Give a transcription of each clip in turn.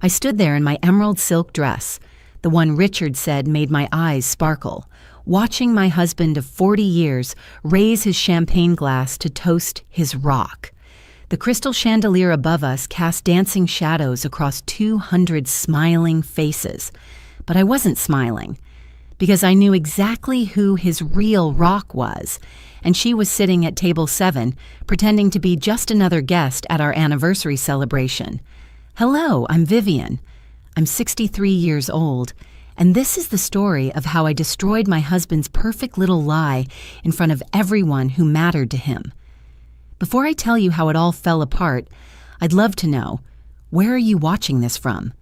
I stood there in my emerald silk dress, the one Richard said made my eyes sparkle, watching my husband of 40 years raise his champagne glass to toast his rock. The crystal chandelier above us cast dancing shadows across 200 smiling faces. But I wasn't smiling, because I knew exactly who his real rock was, and she was sitting at table 7, pretending to be just another guest at our anniversary celebration. Hello, I'm Vivian. I'm 63 years old, and this is the story of how I destroyed my husband's perfect little lie in front of everyone who mattered to him. Before I tell you how it all fell apart, I'd love to know, where are you watching this from?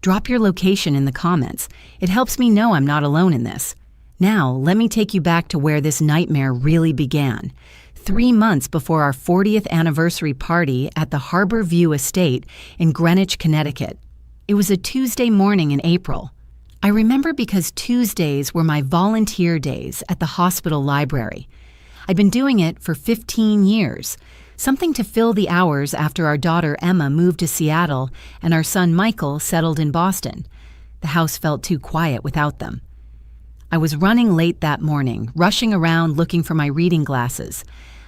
Drop your location in the comments. It helps me know I'm not alone in this. Now, let me take you back to where this nightmare really began. 3 months before our 40th anniversary party at the Harbor View Estate in Greenwich, Connecticut. It was a Tuesday morning in April. I remember because Tuesdays were my volunteer days at the hospital library. I'd been doing it for 15 years, something to fill the hours after our daughter Emma moved to Seattle and our son Michael settled in Boston. The house felt too quiet without them. I was running late that morning, rushing around looking for my reading glasses.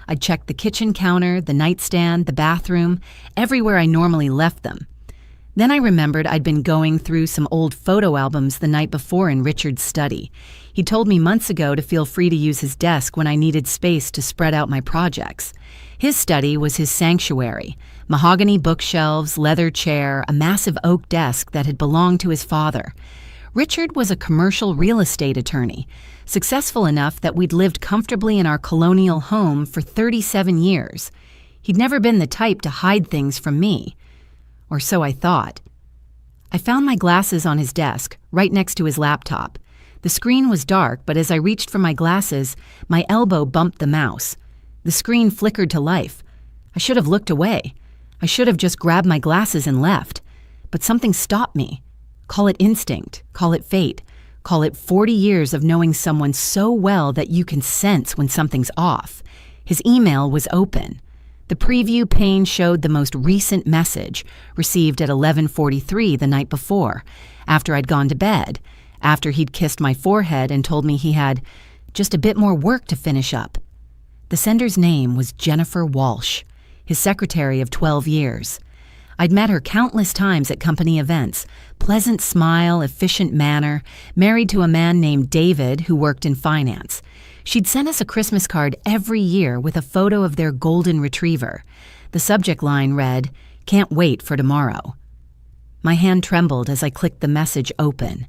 I'd checked the kitchen counter, the nightstand, the bathroom, everywhere I normally left them. Then I remembered I'd been going through some old photo albums the night before in Richard's study. He told me months ago to feel free to use his desk when I needed space to spread out my projects. His study was his sanctuary: mahogany bookshelves, leather chair, a massive oak desk that had belonged to his father. Richard was a commercial real estate attorney, successful enough that we'd lived comfortably in our colonial home for 37 years. He'd never been the type to hide things from me. Or so I thought. I found my glasses on his desk, right next to his laptop. The screen was dark, but as I reached for my glasses, my elbow bumped the mouse. The screen flickered to life. I should have looked away. I should have just grabbed my glasses and left. But something stopped me. Call it instinct, call it fate, call it 40 years of knowing someone so well that you can sense when something's off. His email was open. The preview pane showed the most recent message, received at 11:43 the night before, after I'd gone to bed, after he'd kissed my forehead and told me he had just a bit more work to finish up. The sender's name was Jennifer Walsh, his secretary of 12 years. I'd met her countless times at company events, pleasant smile, efficient manner, married to a man named David who worked in finance. She'd send us a Christmas card every year with a photo of their golden retriever. The subject line read, "Can't wait for tomorrow." My hand trembled as I clicked the message open.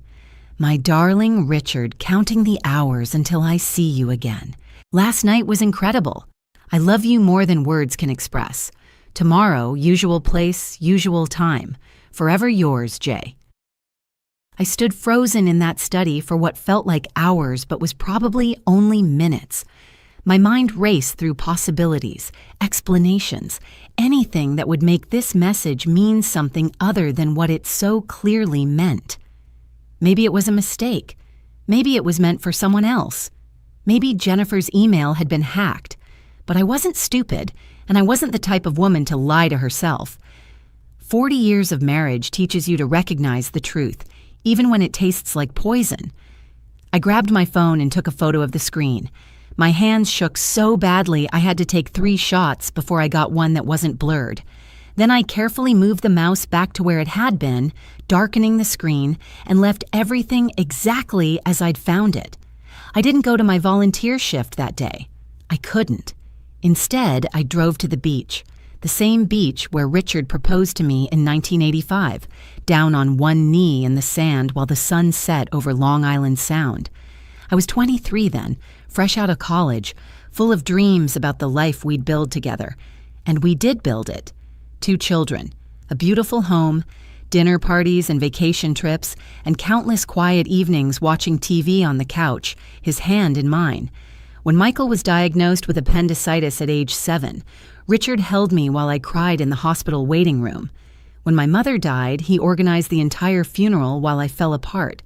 "My darling Richard, counting the hours until I see you again. Last night was incredible. I love you more than words can express. Tomorrow, usual place, usual time. Forever yours, Jay." I stood frozen in that study for what felt like hours but was probably only minutes. My mind raced through possibilities, explanations, anything that would make this message mean something other than what it so clearly meant. Maybe it was a mistake. Maybe it was meant for someone else. Maybe Jennifer's email had been hacked. But I wasn't stupid, and I wasn't the type of woman to lie to herself. 40 years of marriage teaches you to recognize the truth, even when it tastes like poison. I grabbed my phone and took a photo of the screen. My hands shook so badly I had to take 3 shots before I got one that wasn't blurred. Then I carefully moved the mouse back to where it had been, darkening the screen, and left everything exactly as I'd found it. I didn't go to my volunteer shift that day. I couldn't. Instead, I drove to the beach, the same beach where Richard proposed to me in 1985, down on one knee in the sand while the sun set over Long Island Sound. I was 23 then, fresh out of college, full of dreams about the life we'd build together. And we did build it. 2 children, a beautiful home, dinner parties and vacation trips, and countless quiet evenings watching TV on the couch, his hand in mine. When Michael was diagnosed with appendicitis at age 7, Richard held me while I cried in the hospital waiting room. When my mother died, he organized the entire funeral while I fell apart.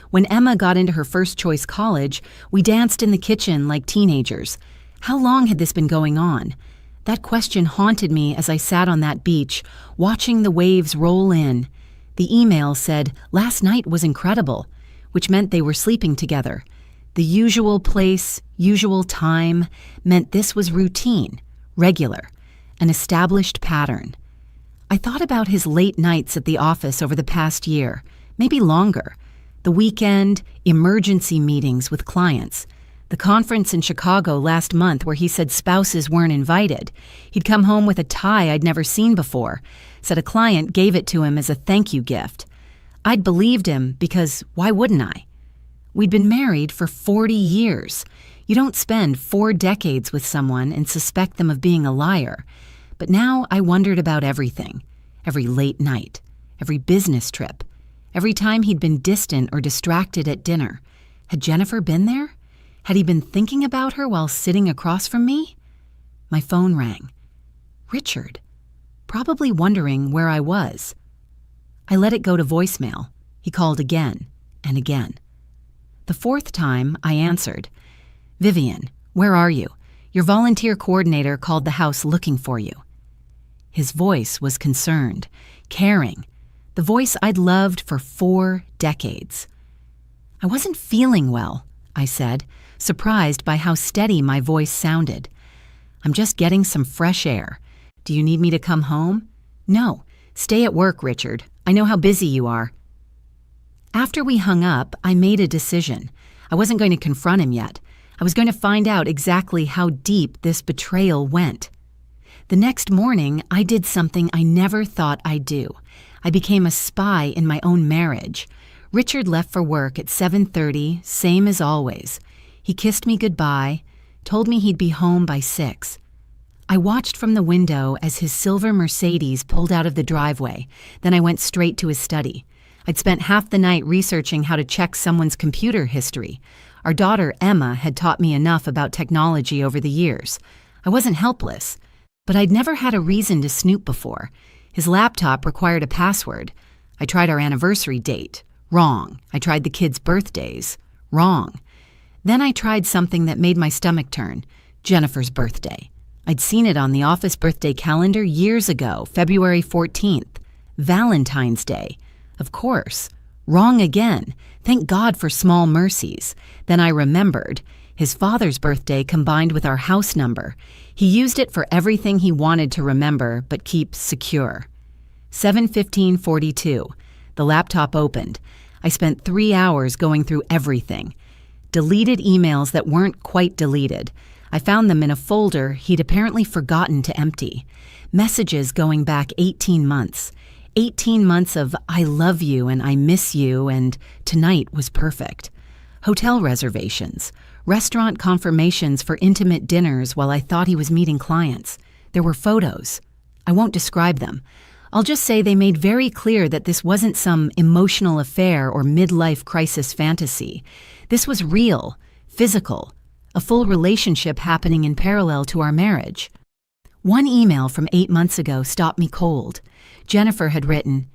When Emma got into her first-choice college, we danced in the kitchen like teenagers. How long had this been going on? That question haunted me as I sat on that beach, watching the waves roll in. The email said, "Last night was incredible," which meant they were sleeping together. The usual place, usual time meant this was routine, regular, an established pattern. I thought about his late nights at the office over the past year, maybe longer. The weekend, emergency meetings with clients. The conference in Chicago last month where he said spouses weren't invited. He'd come home with a tie I'd never seen before, said a client gave it to him as a thank you gift. I'd believed him because why wouldn't I? We'd been married for 40 years. You don't spend 4 decades with someone and suspect them of being a liar. But now I wondered about everything. Every late night, every business trip, every time he'd been distant or distracted at dinner. Had Jennifer been there? Had he been thinking about her while sitting across from me? My phone rang. Richard, probably wondering where I was. I let it go to voicemail. He called again and again. The 4th time, I answered. "Vivian, where are you? Your volunteer coordinator called the house looking for you." His voice was concerned, caring, the voice I'd loved for 4 decades. "I wasn't feeling well," I said, surprised by how steady my voice sounded. "I'm just getting some fresh air. Do you need me to come home?" "No, stay at work, Richard. I know how busy you are." After we hung up, I made a decision. I wasn't going to confront him yet. I was going to find out exactly how deep this betrayal went. The next morning, I did something I never thought I'd do. I became a spy in my own marriage. Richard left for work at 7:30, same as always. He kissed me goodbye, told me he'd be home by 6. I watched from the window as his silver Mercedes pulled out of the driveway. Then I went straight to his study. I'd spent half the night researching how to check someone's computer history. Our daughter, Emma, had taught me enough about technology over the years. I wasn't helpless, but I'd never had a reason to snoop before. His laptop required a password. I tried our anniversary date. Wrong. I tried the kids' birthdays. Wrong. Then I tried something that made my stomach turn, Jennifer's birthday. I'd seen it on the office birthday calendar years ago, February 14th, Valentine's Day. Of course. Wrong again. Thank God for small mercies. Then I remembered. His father's birthday combined with our house number. He used it for everything he wanted to remember but keep secure. 7:15:42. The laptop opened. I spent 3 hours going through everything. Deleted emails that weren't quite deleted. I found them in a folder he'd apparently forgotten to empty. Messages going back 18 months. 18 months of "I love you" and "I miss you" and "tonight was perfect." Hotel reservations. Restaurant confirmations for intimate dinners while I thought he was meeting clients. There were photos. I won't describe them. I'll just say they made very clear that this wasn't some emotional affair or midlife crisis fantasy. This was real, physical, a full relationship happening in parallel to our marriage. One email from 8 months ago stopped me cold. Jennifer had written,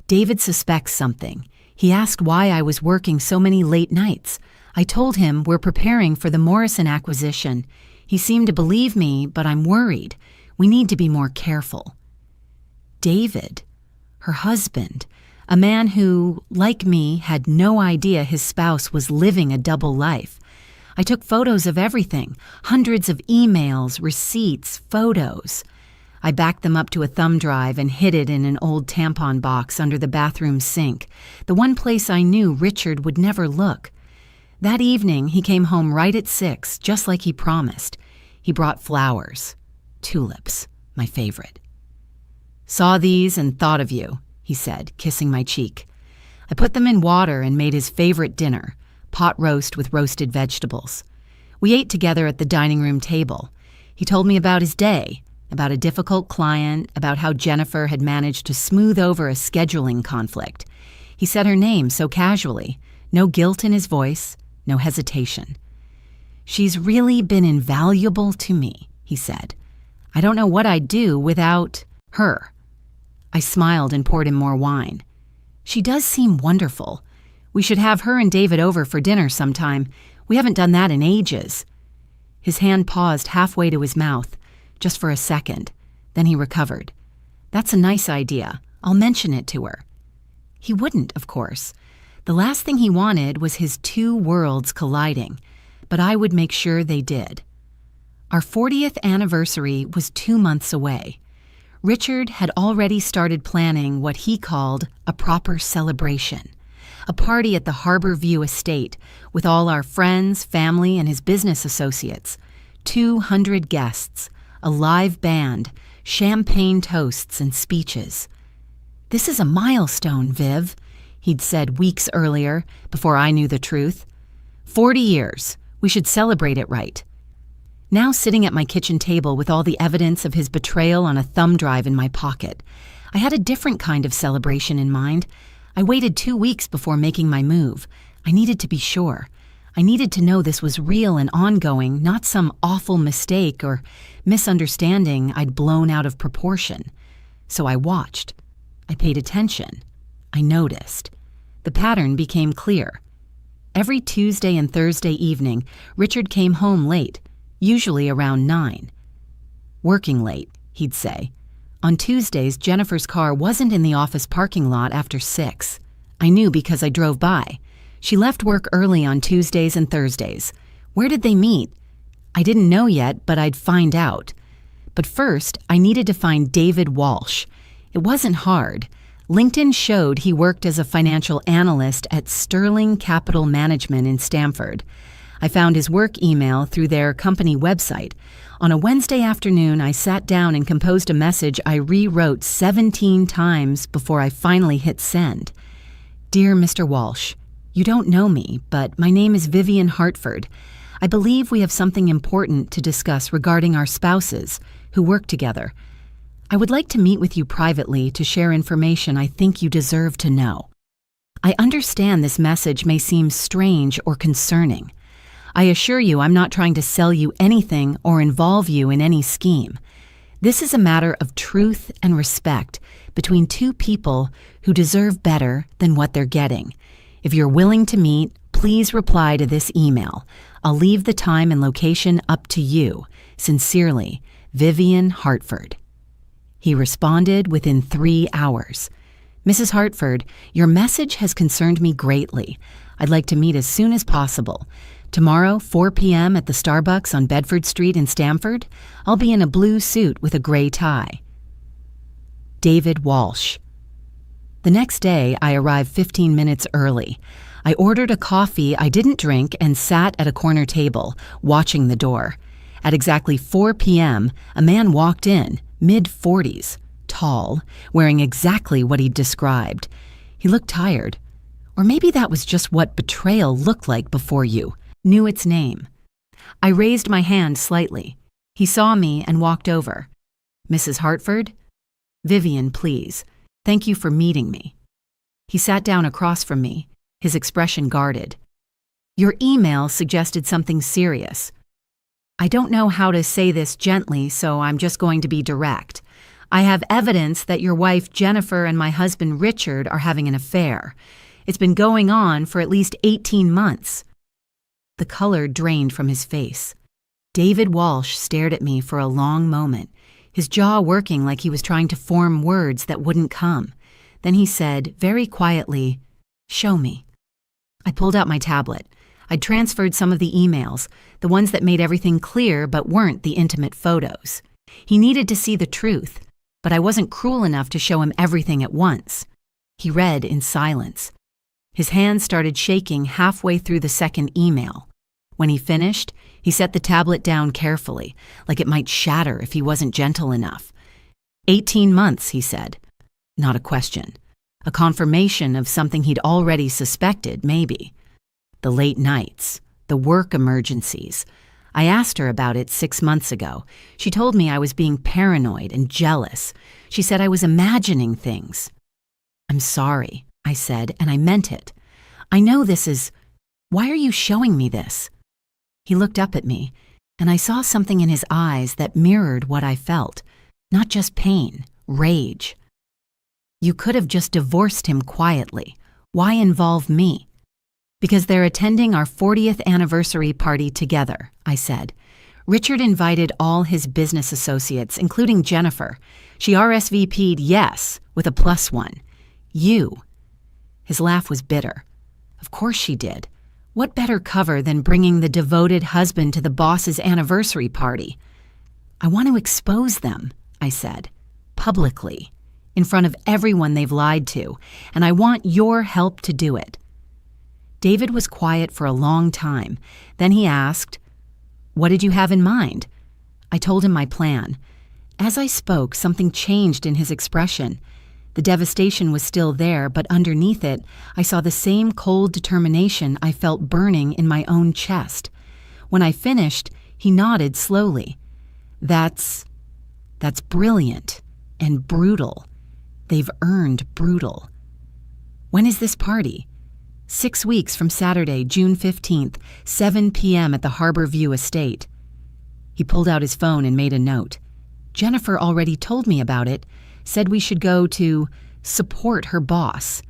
"David suspects something. He asked why I was working so many late nights. I told him we're preparing for the Morrison acquisition. He seemed to believe me, but I'm worried. We need to be more careful." David, her husband, a man who, like me, had no idea his spouse was living a double life. I took photos of everything, hundreds of emails, receipts, photos. I backed them up to a thumb drive and hid it in an old tampon box under the bathroom sink, the one place I knew Richard would never look. That evening, he came home right at 6, just like he promised. He brought flowers. Tulips, my favorite. "Saw these and thought of you," he said, kissing my cheek. I put them in water and made his favorite dinner, pot roast with roasted vegetables. We ate together at the dining room table. He told me about his day, about a difficult client, about how Jennifer had managed to smooth over a scheduling conflict. He said her name so casually, no guilt in his voice, no hesitation. "She's really been invaluable to me," he said. "I don't know what I'd do without her." I smiled and poured him more wine. "She does seem wonderful. We should have her and David over for dinner sometime. We haven't done that in ages." His hand paused halfway to his mouth, just for a second. Then he recovered. "That's a nice idea. I'll mention it to her." He wouldn't, of course. The last thing he wanted was his two worlds colliding, but I would make sure they did. Our 40th anniversary was 2 months away. Richard had already started planning what he called a proper celebration, a party at the Harbor View estate with all our friends, family, and his business associates, 200 guests, a live band, champagne toasts, and speeches. "This is a milestone, Viv," he'd said weeks earlier, before I knew the truth. 40 years. We should celebrate it right. Now sitting at my kitchen table with all the evidence of his betrayal on a thumb drive in my pocket, I had a different kind of celebration in mind. I waited 2 weeks before making my move. I needed to be sure. I needed to know this was real and ongoing, not some awful mistake or misunderstanding I'd blown out of proportion. So I watched. I paid attention. I noticed. The pattern became clear. Every Tuesday and Thursday evening, Richard came home late, usually around 9. "Working late," he'd say. On Tuesdays, Jennifer's car wasn't in the office parking lot after 6. I knew because I drove by. She left work early on Tuesdays and Thursdays. Where did they meet? I didn't know yet, but I'd find out. But first, I needed to find David Walsh. It wasn't hard. LinkedIn showed he worked as a financial analyst at Sterling Capital Management in Stamford. I found his work email through their company website. On a Wednesday afternoon, I sat down and composed a message I rewrote 17 times before I finally hit send. "Dear Mr. Walsh, you don't know me, but my name is Vivian Hartford. I believe we have something important to discuss regarding our spouses who work together. I would like to meet with you privately to share information I think you deserve to know. I understand this message may seem strange or concerning. I assure you I'm not trying to sell you anything or involve you in any scheme. This is a matter of truth and respect between two people who deserve better than what they're getting. If you're willing to meet, please reply to this email. I'll leave the time and location up to you. Sincerely, Vivian Hartford." He responded within 3 hours. "Mrs. Hartford, your message has concerned me greatly. I'd like to meet as soon as possible. Tomorrow, 4 p.m. at the Starbucks on Bedford Street in Stamford. I'll be in a blue suit with a gray tie." David Walsh. The next day, I arrived 15 minutes early. I ordered a coffee I didn't drink and sat at a corner table, watching the door. At exactly 4 p.m., a man walked in, mid-40s, tall, wearing exactly what he'd described. He looked tired. Or maybe that was just what betrayal looked like before you knew its name. I raised my hand slightly. He saw me and walked over. "Mrs. Hartford?" "Vivian, please. Thank you for meeting me." He sat down across from me, his expression guarded. "Your email suggested something serious. I don't know how to say this gently, so I'm just going to be direct. I have evidence that your wife Jennifer and my husband Richard are having an affair. It's been going on for at least 18 months. The color drained from his face. David Walsh stared at me for a long moment, his jaw working like he was trying to form words that wouldn't come. Then he said, very quietly, "Show me." I pulled out my tablet. I'd transferred some of the emails, the ones that made everything clear but weren't the intimate photos. He needed to see the truth, but I wasn't cruel enough to show him everything at once. He read in silence. His hand started shaking halfway through the second email. When he finished, he set the tablet down carefully, like it might shatter if he wasn't gentle enough. 18 months, he said. Not a question. A confirmation of something he'd already suspected, maybe. The late nights, the work emergencies. I asked her about it 6 months ago. She told me I was being paranoid and jealous. She said I was imagining things. "I'm sorry," I said, and I meant it. "I know this is... Why are you showing me this?" He looked up at me, and I saw something in his eyes that mirrored what I felt. Not just pain, rage. "You could have just divorced him quietly. Why involve me?" "Because they're attending our 40th anniversary party together," I said. "Richard invited all his business associates, including Jennifer. She RSVP'd yes, with a +1. You. His laugh was bitter. Of course she did. What better cover than bringing the devoted husband to the boss's anniversary party? I want to expose them, I said, publicly, in front of everyone they've lied to, and I want your help to do it. David was quiet for a long time. Then he asked, "What did you have in mind?" I told him my plan. As I spoke, something changed in his expression. The devastation was still there, but underneath it, I saw the same cold determination I felt burning in my own chest. When I finished, he nodded slowly. That's brilliant and brutal. They've earned brutal. When is this party? 6 weeks from Saturday, June 15th, 7 p.m. at the Harbor View Estate. He pulled out his phone and made a note. Jennifer already told me about it, said we should go to support her boss.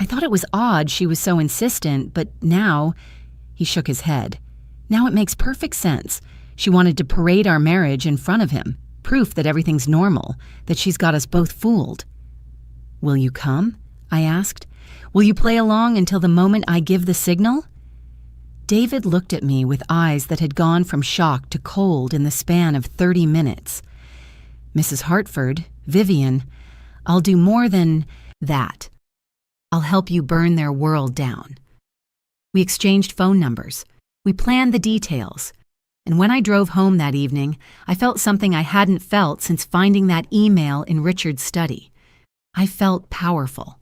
I thought it was odd she was so insistent, but now, he shook his head. Now it makes perfect sense. She wanted to parade our marriage in front of him, proof that everything's normal, that she's got us both fooled. Will you come? I asked. Will you play along until the moment I give the signal? David looked at me with eyes that had gone from shock to cold in the span of 30 minutes. Mrs. Hartford, Vivian, I'll do more than that. I'll help you burn their world down. We exchanged phone numbers. We planned the details. And when I drove home that evening, I felt something I hadn't felt since finding that email in Richard's study. I felt powerful.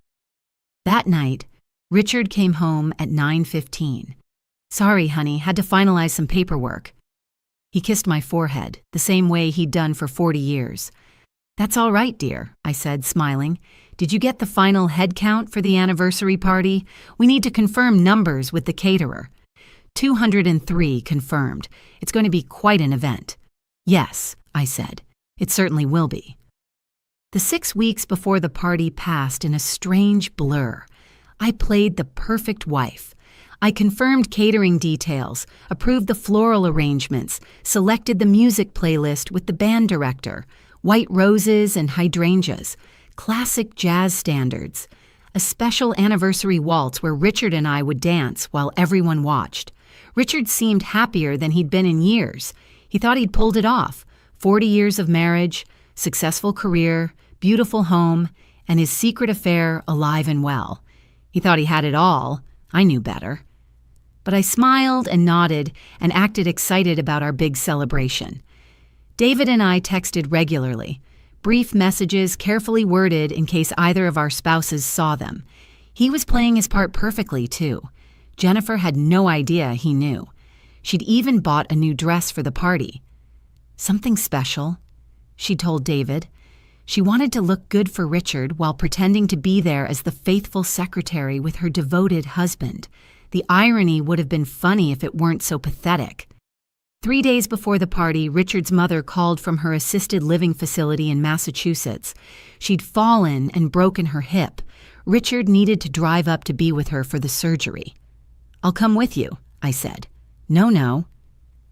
That night, Richard came home at 9:15. Sorry, honey, had to finalize some paperwork. He kissed my forehead, the same way he'd done for 40 years. That's all right, dear, I said, smiling. Did you get the final head count for the anniversary party? We need to confirm numbers with the caterer. 203 confirmed. It's going to be quite an event. Yes, I said. It certainly will be. The 6 weeks before the party passed in a strange blur. I played the perfect wife. I confirmed catering details, approved the floral arrangements, selected the music playlist with the band director, white roses and hydrangeas, classic jazz standards, a special anniversary waltz where Richard and I would dance while everyone watched. Richard seemed happier than he'd been in years. He thought he'd pulled it off. 40 years of marriage, successful career, beautiful home, and his secret affair alive and well. He thought he had it all. I knew better. But I smiled and nodded and acted excited about our big celebration. David and I texted regularly, brief messages carefully worded in case either of our spouses saw them. He was playing his part perfectly, too. Jennifer had no idea he knew. She'd even bought a new dress for the party. Something special, she told David. She wanted to look good for Richard while pretending to be there as the faithful secretary with her devoted husband. The irony would have been funny if it weren't so pathetic. 3 days before the party, Richard's mother called from her assisted living facility in Massachusetts. She'd fallen and broken her hip. Richard needed to drive up to be with her for the surgery. I'll come with you, I said. No.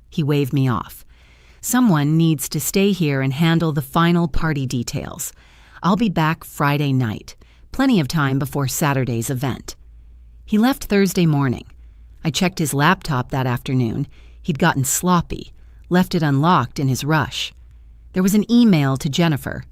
He waved me off. Someone needs to stay here and handle the final party details. I'll be back Friday night, plenty of time before Saturday's event. He left Thursday morning. I checked his laptop that afternoon. He'd gotten sloppy, left it unlocked in his rush. There was an email to Jennifer.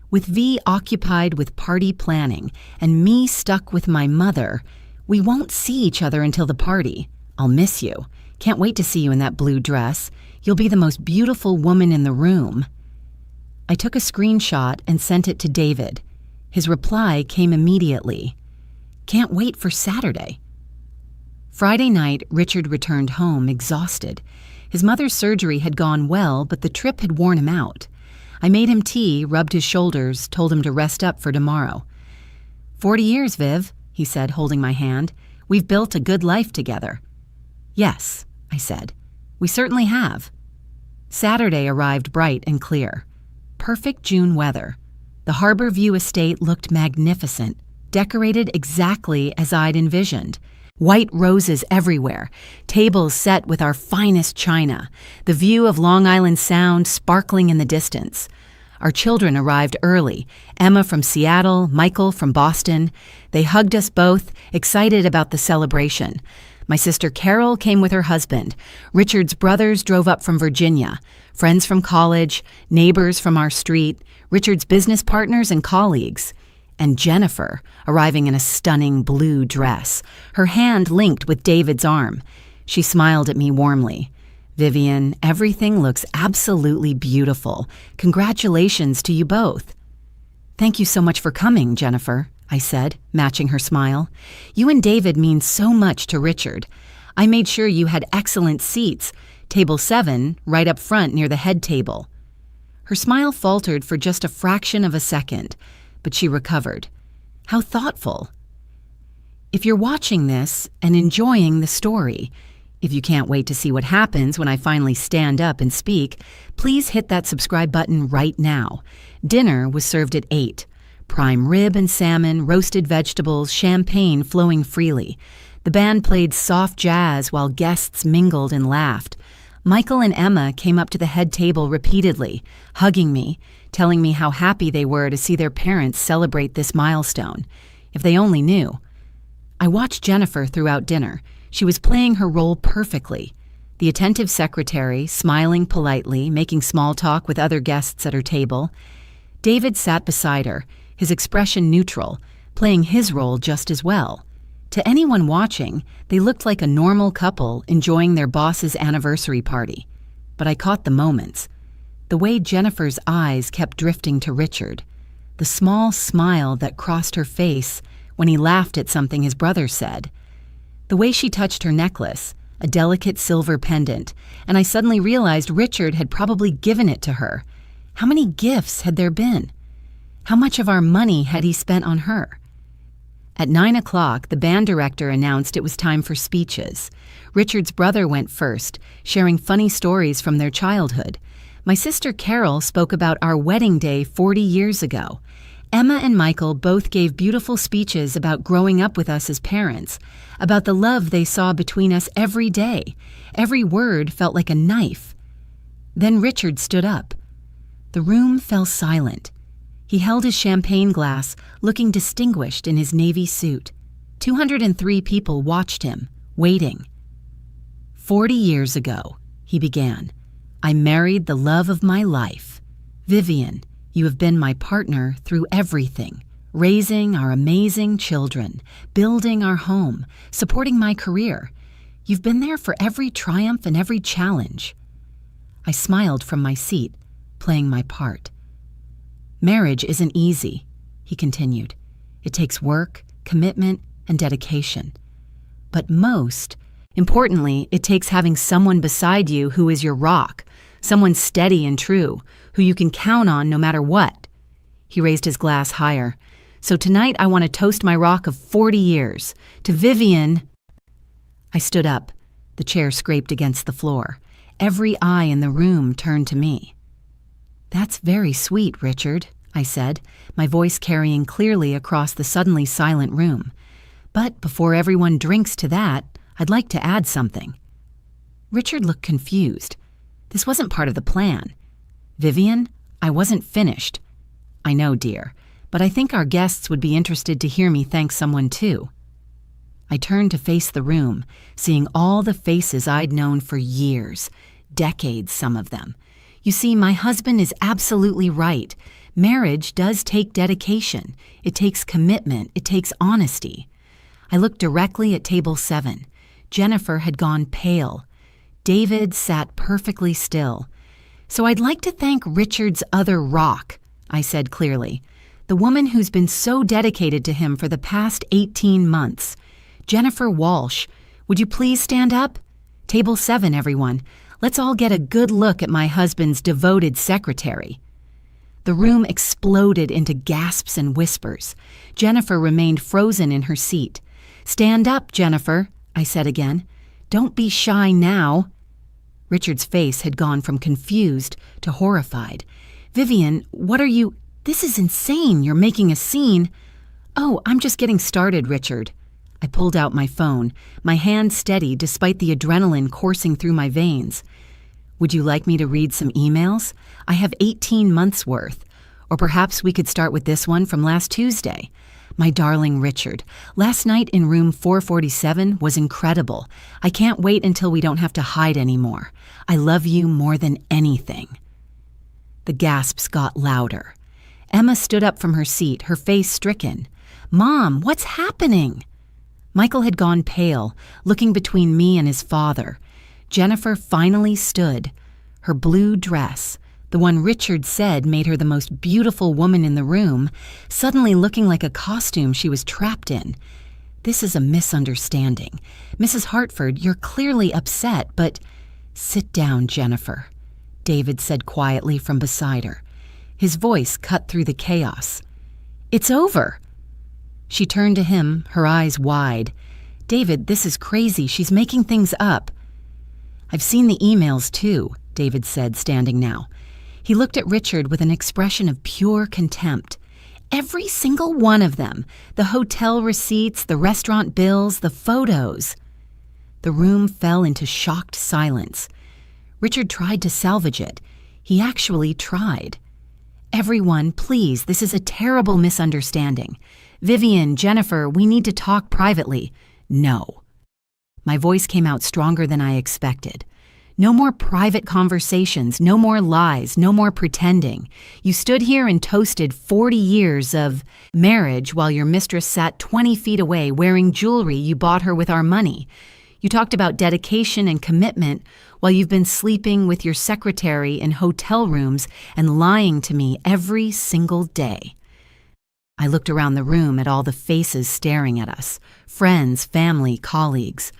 With V occupied with party planning and me stuck with my mother, we won't see each other until the party. I'll miss you. Can't wait to see you in that blue dress. You'll be the most beautiful woman in the room. I took a screenshot and sent it to David. His reply came immediately. Can't wait for Saturday. Friday night, Richard returned home exhausted. His mother's surgery had gone well, but the trip had worn him out. I made him tea, rubbed his shoulders, told him to rest up for tomorrow. 40 years, Viv, he said, holding my hand. We've built a good life together. Yes, I said. We certainly have. Saturday arrived bright and clear. Perfect June weather. The Harbor View estate looked magnificent, decorated exactly as I'd envisioned. White roses everywhere, tables set with our finest china, the view of Long Island Sound sparkling in the distance. Our children arrived early, Emma from Seattle, Michael from Boston. They hugged us both, excited about the celebration. My sister Carol came with her husband. Richard's brothers drove up from Virginia, friends from college, neighbors from our street, Richard's business partners and colleagues. And Jennifer, arriving in a stunning blue dress, her hand linked with David's arm. She smiled at me warmly. "Vivian, everything looks absolutely beautiful. Congratulations to you both." "Thank you so much for coming, Jennifer," I said, matching her smile. "You and David mean so much to Richard. I made sure you had excellent seats, table 7, right up front near the head table." Her smile faltered for just a fraction of a second, but she recovered. How thoughtful. If you're watching this and enjoying the story, if you can't wait to see what happens when I finally stand up and speak, please hit that subscribe button right now. Dinner was served at 8. Prime rib and salmon, roasted vegetables, champagne flowing freely. The band played soft jazz while guests mingled and laughed. Michael and Emma came up to the head table repeatedly, hugging me, telling me how happy they were to see their parents celebrate this milestone. If they only knew. I watched Jennifer throughout dinner. She was playing her role perfectly. The attentive secretary, smiling politely, making small talk with other guests at her table. David sat beside her, his expression neutral, playing his role just as well. To anyone watching, they looked like a normal couple enjoying their boss's anniversary party. But I caught the moments. The way Jennifer's eyes kept drifting to Richard. The small smile that crossed her face when he laughed at something his brother said. The way she touched her necklace, a delicate silver pendant, and I suddenly realized Richard had probably given it to her. How many gifts had there been? How much of our money had he spent on her? At 9 o'clock, the band director announced it was time for speeches. Richard's brother went first, sharing funny stories from their childhood. My sister Carol spoke about our wedding day 40 years ago. Emma and Michael both gave beautiful speeches about growing up with us as parents, about the love they saw between us every day. Every word felt like a knife. Then Richard stood up. The room fell silent. He held his champagne glass, looking distinguished in his navy suit. 203 people watched him, waiting. 40 years ago, he began, I married the love of my life. Vivian, you have been my partner through everything, raising our amazing children, building our home, supporting my career. You've been there for every triumph and every challenge. I smiled from my seat, playing my part. Marriage isn't easy, he continued. It takes work, commitment, and dedication. But most importantly, it takes having someone beside you who is your rock, someone steady and true, who you can count on no matter what. He raised his glass higher. So tonight I want to toast my rock of 40 years. To Vivian. I stood up. The chair scraped against the floor. Every eye in the room turned to me. That's very sweet, Richard, I said, my voice carrying clearly across the suddenly silent room. But before everyone drinks to that, I'd like to add something. Richard looked confused. This wasn't part of the plan. Vivian, I wasn't finished. I know, dear, but I think our guests would be interested to hear me thank someone too. I turned to face the room, seeing all the faces I'd known for years, decades, some of them. You see, my husband is absolutely right. Marriage does take dedication. It takes commitment. It takes honesty. I looked directly at table 7. Jennifer had gone pale. David sat perfectly still. So I'd like to thank Richard's other rock, I said clearly. The woman who's been so dedicated to him for the past 18 months. Jennifer Walsh, would you please stand up? Table 7, everyone. Let's all get a good look at my husband's devoted secretary. The room exploded into gasps and whispers. Jennifer remained frozen in her seat. Stand up, Jennifer, I said again. Don't be shy now. Richard's face had gone from confused to horrified. Vivian, what are you... This is insane. You're making a scene. Oh, I'm just getting started, Richard. I pulled out my phone, my hand steady despite the adrenaline coursing through my veins. Would you like me to read some emails? I have 18 months' worth. Or perhaps we could start with this one from last Tuesday. My darling Richard, last night in room 447 was incredible. I can't wait until we don't have to hide anymore. I love you more than anything." The gasps got louder. Emma stood up from her seat, her face stricken. "Mom, what's happening?" Michael had gone pale, looking between me and his father. Jennifer finally stood. Her blue dress, the one Richard said made her the most beautiful woman in the room, suddenly looking like a costume she was trapped in. "This is a misunderstanding. Mrs. Hartford, you're clearly upset, but—" "Sit down, Jennifer," David said quietly from beside her. His voice cut through the chaos. "It's over." She turned to him, her eyes wide. "David, this is crazy. She's making things up." "I've seen the emails too," David said, standing now. He looked at Richard with an expression of pure contempt. "Every single one of them. The hotel receipts, the restaurant bills, the photos." The room fell into shocked silence. Richard tried to salvage it. He actually tried. "Everyone, please, this is a terrible misunderstanding. Vivian, Jennifer, we need to talk privately." "No." My voice came out stronger than I expected. "No more private conversations, no more lies, no more pretending. You stood here and toasted 40 years of marriage while your mistress sat 20 feet away wearing jewelry you bought her with our money. You talked about dedication and commitment while you've been sleeping with your secretary in hotel rooms and lying to me every single day." I looked around the room at all the faces staring at us, friends, family, colleagues.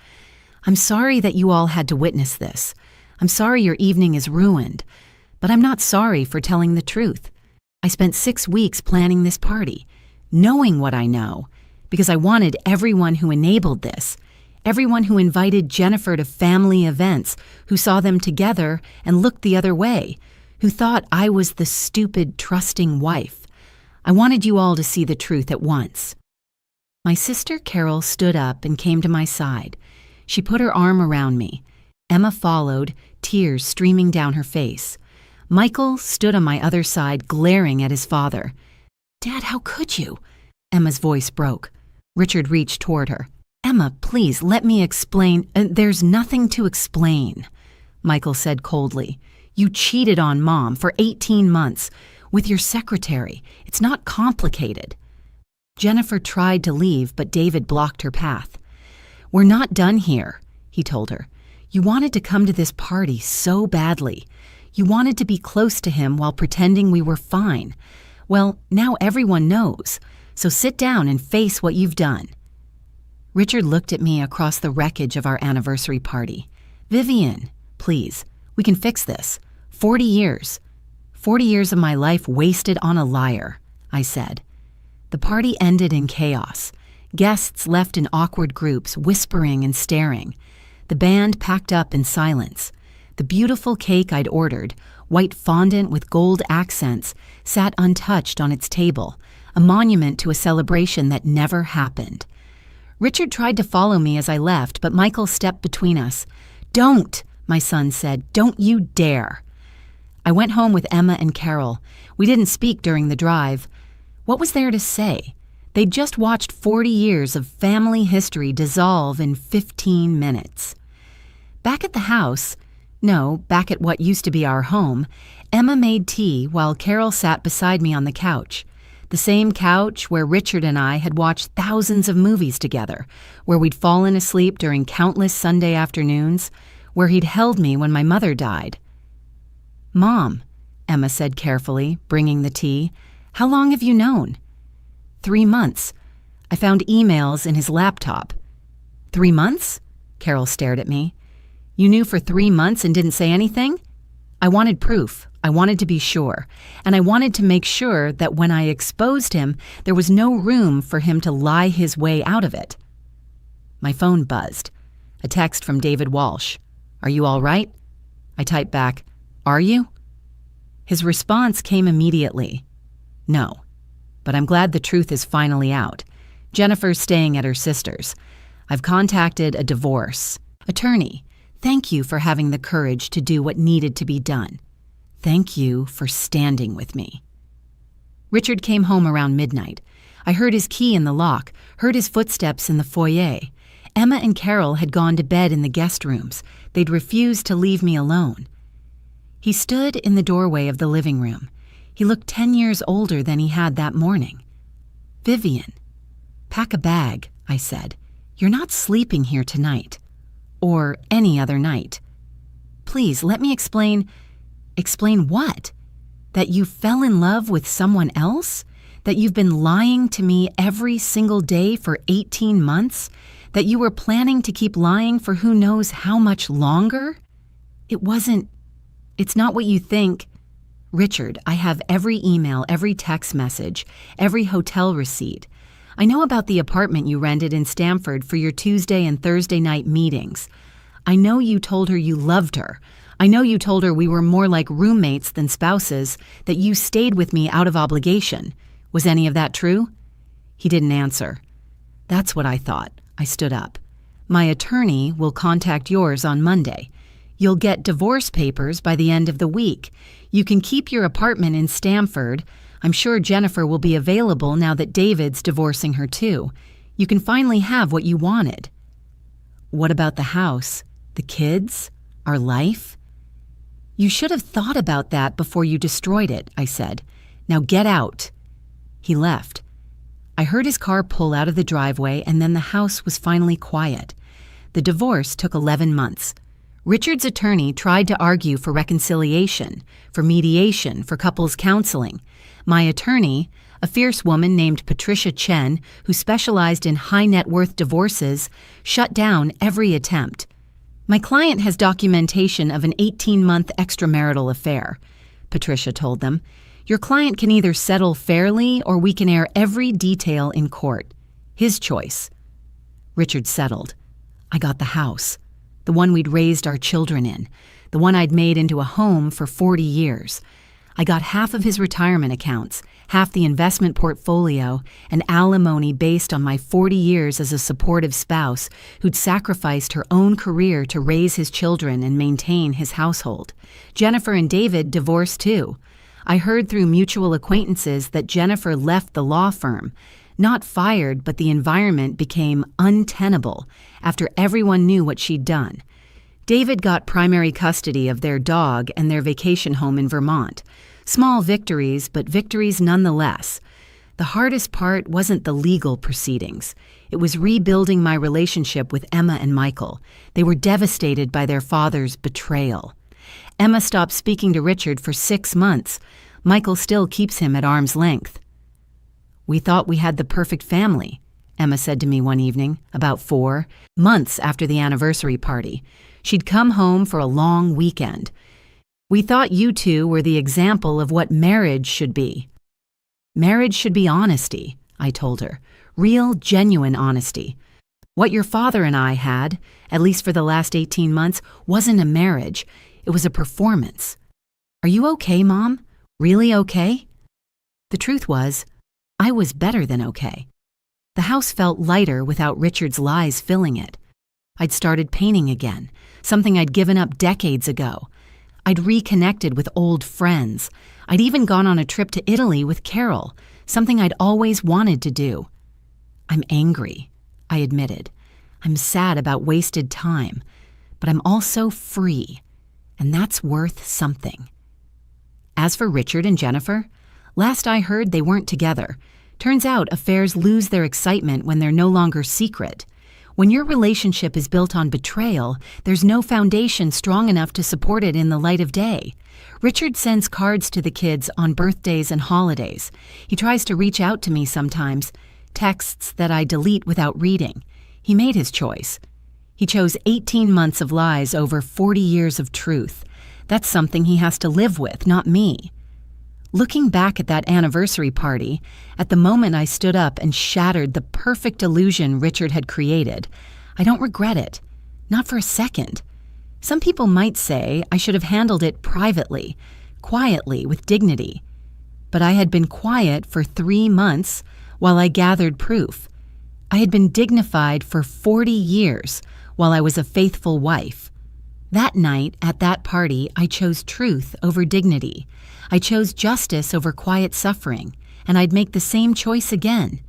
"I'm sorry that you all had to witness this. I'm sorry your evening is ruined, but I'm not sorry for telling the truth. I spent 6 weeks planning this party, knowing what I know, because I wanted everyone who enabled this, everyone who invited Jennifer to family events, who saw them together and looked the other way, who thought I was the stupid, trusting wife. I wanted you all to see the truth at once." My sister Carol stood up and came to my side. She put her arm around me. Emma followed, tears streaming down her face. Michael stood on my other side, glaring at his father. "Dad, how could you?" Emma's voice broke. Richard reached toward her. "Emma, please, let me explain." "There's nothing to explain," Michael said coldly. "You cheated on Mom for 18 months with your secretary. It's not complicated." Jennifer tried to leave, but David blocked her path. "We're not done here," he told her. "You wanted to come to this party so badly. You wanted to be close to him while pretending we were fine. Well, now everyone knows, so sit down and face what you've done." Richard looked at me across the wreckage of our anniversary party. "Vivian, please, we can fix this. 40 years. 40 years of my life wasted on a liar," I said. The party ended in chaos. Guests left in awkward groups, whispering and staring. The band packed up in silence. The beautiful cake I'd ordered, white fondant with gold accents, sat untouched on its table, a monument to a celebration that never happened. Richard tried to follow me as I left, but Michael stepped between us. "Don't," my son said. "Don't you dare." I went home with Emma and Carol. We didn't speak during the drive. What was there to say? They'd just watched 40 years of family history dissolve in 15 minutes. Back at the house, back at what used to be our home, Emma made tea while Carol sat beside me on the couch. The same couch where Richard and I had watched thousands of movies together, where we'd fallen asleep during countless Sunday afternoons, where he'd held me when my mother died. "Mom," Emma said carefully, bringing the tea, "how long have you known?" 3 months. I found emails in his laptop." 3 months? Carol stared at me. "You knew for 3 months and didn't say anything?" I wanted proof. I wanted to be sure. And I wanted to make sure that when I exposed him, there was no room for him to lie his way out of it. My phone buzzed. A text from David Walsh. "Are you all right?" I typed back, "Are you?" His response came immediately. "No. But I'm glad the truth is finally out. Jennifer's staying at her sister's. I've contacted a divorce attorney. Thank you for having the courage to do what needed to be done. Thank you for standing with me." Richard came home around midnight. I heard his key in the lock, heard his footsteps in the foyer. Emma and Carol had gone to bed in the guest rooms. They'd refused to leave me alone. He stood in the doorway of the living room. He looked 10 years older than he had that morning. "Vivian, pack a bag," I said. "You're not sleeping here tonight. Or any other night. Please, let me explain." "Explain what? That you fell in love with someone else? That you've been lying to me every single day for 18 months? That you were planning to keep lying for who knows how much longer?" It's not what you think. "Richard, I have every email, every text message, every hotel receipt. I know about the apartment you rented in Stamford for your Tuesday and Thursday night meetings. I know you told her you loved her. I know you told her we were more like roommates than spouses, that you stayed with me out of obligation. Was any of that true?" He didn't answer. "That's what I thought." I stood up. "My attorney will contact yours on Monday. You'll get divorce papers by the end of the week. You can keep your apartment in Stamford. I'm sure Jennifer will be available now that David's divorcing her too. You can finally have what you wanted." "What about the house? The kids? Our life?" "You should have thought about that before you destroyed it," I said. "Now get out." He left. I heard his car pull out of the driveway, and then the house was finally quiet. The divorce took 11 months. Richard's attorney tried to argue for reconciliation, for mediation, for couples counseling. My attorney, a fierce woman named Patricia Chen, who specialized in high-net-worth divorces, shut down every attempt. "My client has documentation of an 18-month extramarital affair," Patricia told them. "Your client can either settle fairly or we can air every detail in court. His choice." Richard settled. I got the house, the one we'd raised our children in, the one I'd made into a home for 40 years. I got half of his retirement accounts, half the investment portfolio, and alimony based on my 40 years as a supportive spouse who'd sacrificed her own career to raise his children and maintain his household. Jennifer and David divorced too. I heard through mutual acquaintances that Jennifer left the law firm. Not fired, but the environment became untenable after everyone knew what she'd done. David got primary custody of their dog and their vacation home in Vermont. Small victories, but victories nonetheless. The hardest part wasn't the legal proceedings. It was rebuilding my relationship with Emma and Michael. They were devastated by their father's betrayal. Emma stopped speaking to Richard for 6 months. Michael still keeps him at arm's length. "We thought we had the perfect family," Emma said to me one evening, about 4 months after the anniversary party. She'd come home for a long weekend. "We thought you two were the example of what marriage should be." "Marriage should be honesty," I told her. "Real, genuine honesty. What your father and I had, at least for the last 18 months, wasn't a marriage. It was a performance. Are you okay, Mom? Really okay?" The truth was, I was better than okay. The house felt lighter without Richard's lies filling it. I'd started painting again, something I'd given up decades ago. I'd reconnected with old friends. I'd even gone on a trip to Italy with Carol, something I'd always wanted to do. "I'm angry," I admitted. "I'm sad about wasted time, but I'm also free, and that's worth something." As for Richard and Jennifer, last I heard they weren't together. Turns out affairs lose their excitement when they're no longer secret. When your relationship is built on betrayal, there's no foundation strong enough to support it in the light of day. Richard sends cards to the kids on birthdays and holidays. He tries to reach out to me sometimes, texts that I delete without reading. He made his choice. He chose 18 months of lies over 40 years of truth. That's something he has to live with, not me. Looking back at that anniversary party, at the moment I stood up and shattered the perfect illusion Richard had created, I don't regret it. Not for a second. Some people might say I should have handled it privately, quietly, with dignity. But I had been quiet for 3 months while I gathered proof. I had been dignified for 40 years while I was a faithful wife. That night, at that party, I chose truth over dignity. I chose justice over quiet suffering, and I'd make the same choice again.